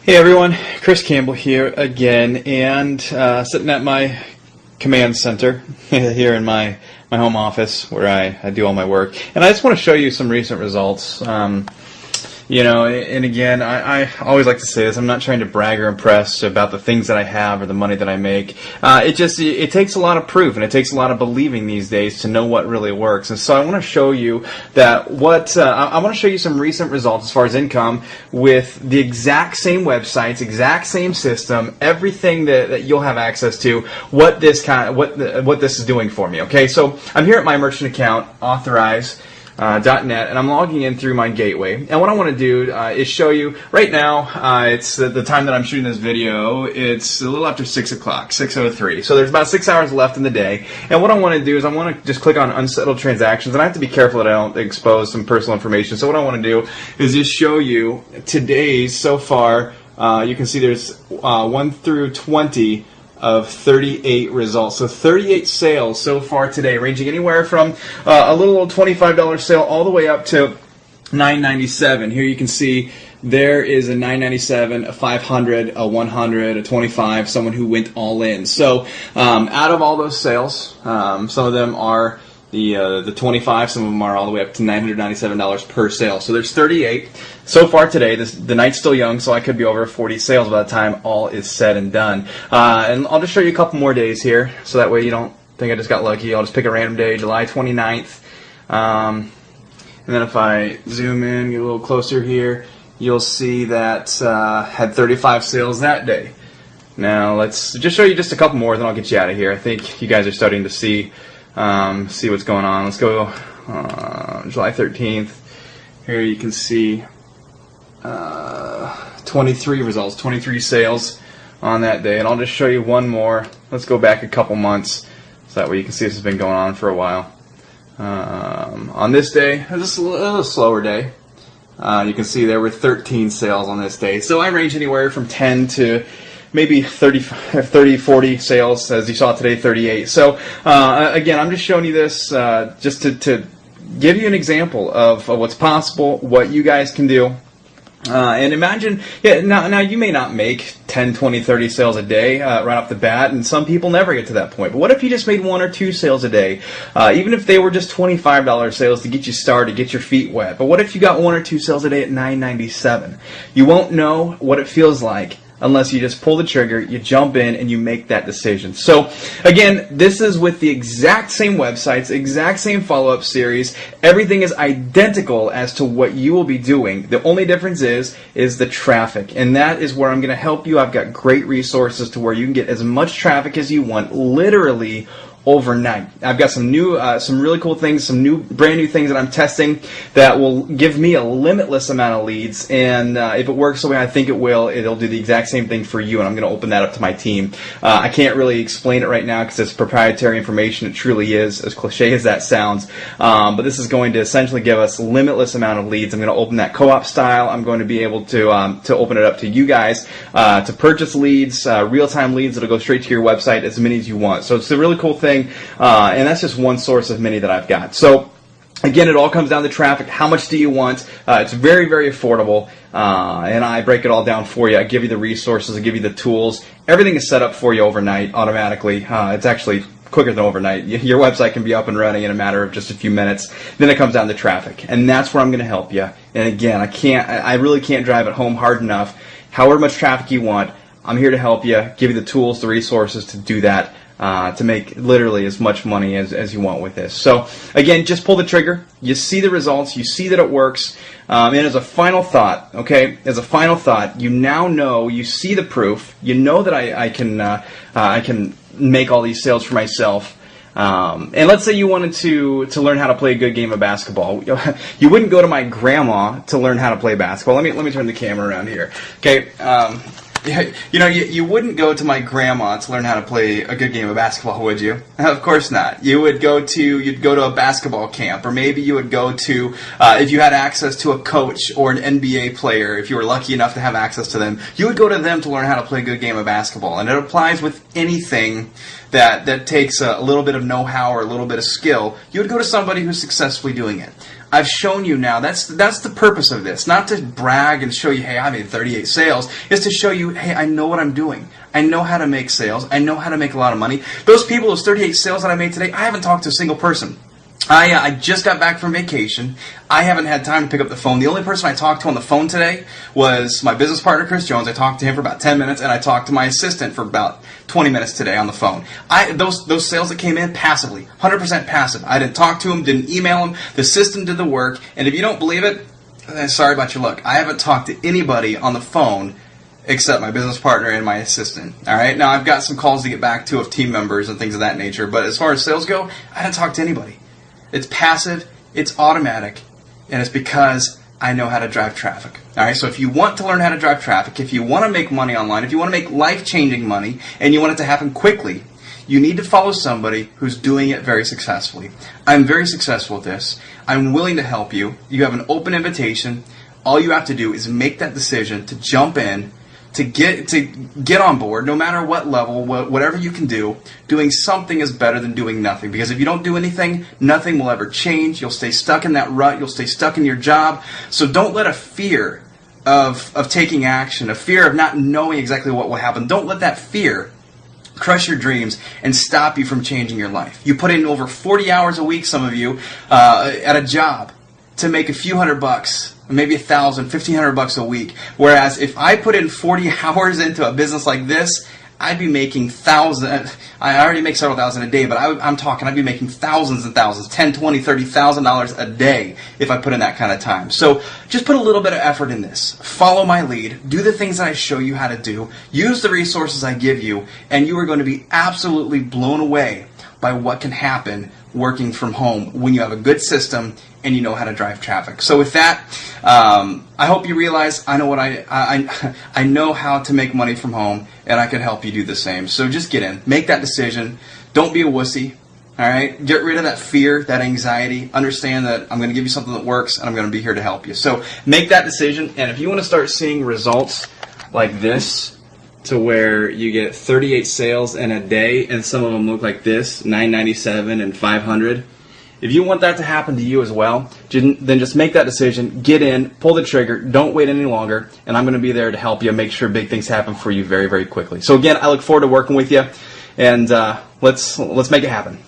Hey everyone, Chris Campbell here again, and sitting at my command center here in my home office where I do all my work. And I just want to show you some recent results. And again, I always like to say this, I'm not trying to brag or impress about the things that I have or the money that I make. It takes a lot of proof, and it takes a lot of believing these days to know what really works. And so I want to show you that I want to show you some recent results as far as income with the exact same websites, exact same system, everything that you'll have access to, what this is doing for me. Okay, so I'm here at my merchant account, authorize. .net, and I'm logging in through my gateway. And what I want to do is show you right now. It's the time that I'm shooting this video. It's a little after 6 o'clock, 6:03. So there's about 6 hours left in the day. And what I want to do is I want to just click on unsettled transactions, and I have to be careful that I don't expose some personal information. So what I want to do is just show you today's so far. You can see there's 1 through 20. Of 38 results. So 38 sales so far today, ranging anywhere from a little old $25 sale all the way up to $9.97. Here you can see there is a $9.97, a $500, a $100, a $25, someone who went all in. So out of all those sales, some of them are the 25, some of them are all the way up to $997 per sale. So there's 38 so far today. The night's still young, so I could be over 40 sales by the time all is said and done. And I'll just show you a couple more days here, so that way you don't think I just got lucky. I'll just pick a random day, July 29th. And then if I zoom in, get a little closer here, you'll see that had 35 sales that day. Now let's just show you just a couple more, then I'll get you out of here. I think you guys are starting to see what's going on. Let's go July 13th. Here you can see 23 results, 23 sales on that day. And I'll just show you one more. Let's go back a couple months so that way you can see this has been going on for a while. On this day, this is a little slower day. You can see there were 13 sales on this day. So I range anywhere from 10 to maybe 30, 40 sales, as you saw today, 38. So again, I'm just showing you this just to give you an example of what's possible, what you guys can do. And imagine, now you may not make 10, 20, 30 sales a day right off the bat, and some people never get to that point. But what if you just made 1 or 2 sales a day? Even if they were just $25 sales to get you started, get your feet wet. But what if you got 1 or 2 sales a day at $9.97? You won't know what it feels like unless you just pull the trigger, you jump in, and you make that decision. So, again, this is with the exact same websites, exact same follow-up series. Everything is identical as to what you will be doing. The only difference is the traffic, and that is where I'm going to help you. I've got great resources to where you can get as much traffic as you want, literally overnight. I've got some new, some really cool things, some brand new things that I'm testing that will give me a limitless amount of leads. And if it works the way I think it will, it'll do the exact same thing for you. And I'm going to open that up to my team. I can't really explain it right now because it's proprietary information. It truly is, as cliche as that sounds. But this is going to essentially give us limitless amount of leads. I'm going to open that co-op style. I'm going to be able to open it up to you guys to purchase leads, real-time leads that'll go straight to your website, as many as you want. So it's a really cool thing. And that's just one source of many that I've got. So again, it all comes down to traffic. How much do you want? It's very, very affordable, and I break it all down for you. I give you the resources. I give you the tools. Everything is set up for you overnight automatically. It's actually quicker than overnight. Your website can be up and running in a matter of just a few minutes. Then it comes down to traffic, and that's where I'm going to help you. And again, I really can't drive it home hard enough. However much traffic you want, I'm here to help you, give you the tools, the resources to do that. To make literally as much money as you want with this. So again, just pull the trigger. You see the results. You see that it works. And as a final thought, okay, you now know, you see the proof. You know that I can make all these sales for myself. And let's say you wanted to learn how to play a good game of basketball. You wouldn't go to my grandma to learn how to play basketball. Let me turn the camera around here. Okay. You wouldn't go to my grandma to learn how to play a good game of basketball, would you? Of course not. You'd go to a basketball camp, or maybe you would go to, if you had access to a coach or an NBA player, if you were lucky enough to have access to them, you would go to them to learn how to play a good game of basketball. And it applies with anything that takes a little bit of know-how or a little bit of skill. You would go to somebody who's successfully doing it. I've shown you now. That's the purpose of this. Not to brag and show you, hey, I made 38 sales. It's to show you, hey, I know what I'm doing. I know how to make sales. I know how to make a lot of money. Those people, those 38 sales that I made today, I haven't talked to a single person. I just got back from vacation. I haven't had time to pick up the phone. The only person I talked to on the phone today was my business partner, Chris Jones. I talked to him for about 10 minutes, and I talked to my assistant for about 20 minutes today on the phone. Those sales that came in passively, 100% passive. I didn't talk to him, didn't email him. The system did the work, and if you don't believe it, sorry about your luck. I haven't talked to anybody on the phone except my business partner and my assistant. All right. Now, I've got some calls to get back to of team members and things of that nature, but as far as sales go, I didn't talk to anybody. It's passive, it's automatic, and it's because I know how to drive traffic. All right, so if you want to learn how to drive traffic, if you want to make money online, if you want to make life-changing money, and you want it to happen quickly, you need to follow somebody who's doing it very successfully. I'm very successful at this. I'm willing to help you. You have an open invitation. All you have to do is make that decision to jump in, to get on board, no matter what level, whatever you can do. Doing something is better than doing nothing, because if you don't do anything, nothing will ever change. You'll stay stuck in that rut. You'll stay stuck in your job. So don't let a fear of taking action, a fear of not knowing exactly what will happen, don't let that fear crush your dreams and stop you from changing your life. You put in over 40 hours a week, some of you, at a job to make a few $100, maybe $1,000, $1,500 a week. Whereas if I put in 40 hours into a business like this, I'd be making thousands. I already make several thousand a day, but I'm talking I'd be making thousands and thousands, $10,000, $20,000, $30,000 a day if I put in that kind of time. So just put a little bit of effort in this. Follow my lead. Do the things that I show you how to do. Use the resources I give you, and you are going to be absolutely blown away by what can happen working from home when you have a good system and you know how to drive traffic. So with that, I hope you realize I know what I know how to make money from home, and I can help you do the same. So just get in, make that decision. Don't be a wussy. All right, get rid of that fear, that anxiety. Understand that I'm going to give you something that works, and I'm going to be here to help you. So make that decision, and if you want to start seeing results like this, to where you get 38 sales in a day, and some of them look like this, 997 and 500. If you want that to happen to you as well, then just make that decision, get in, pull the trigger, don't wait any longer, and I'm going to be there to help you make sure big things happen for you very, very quickly. So again, I look forward to working with you, and let's make it happen.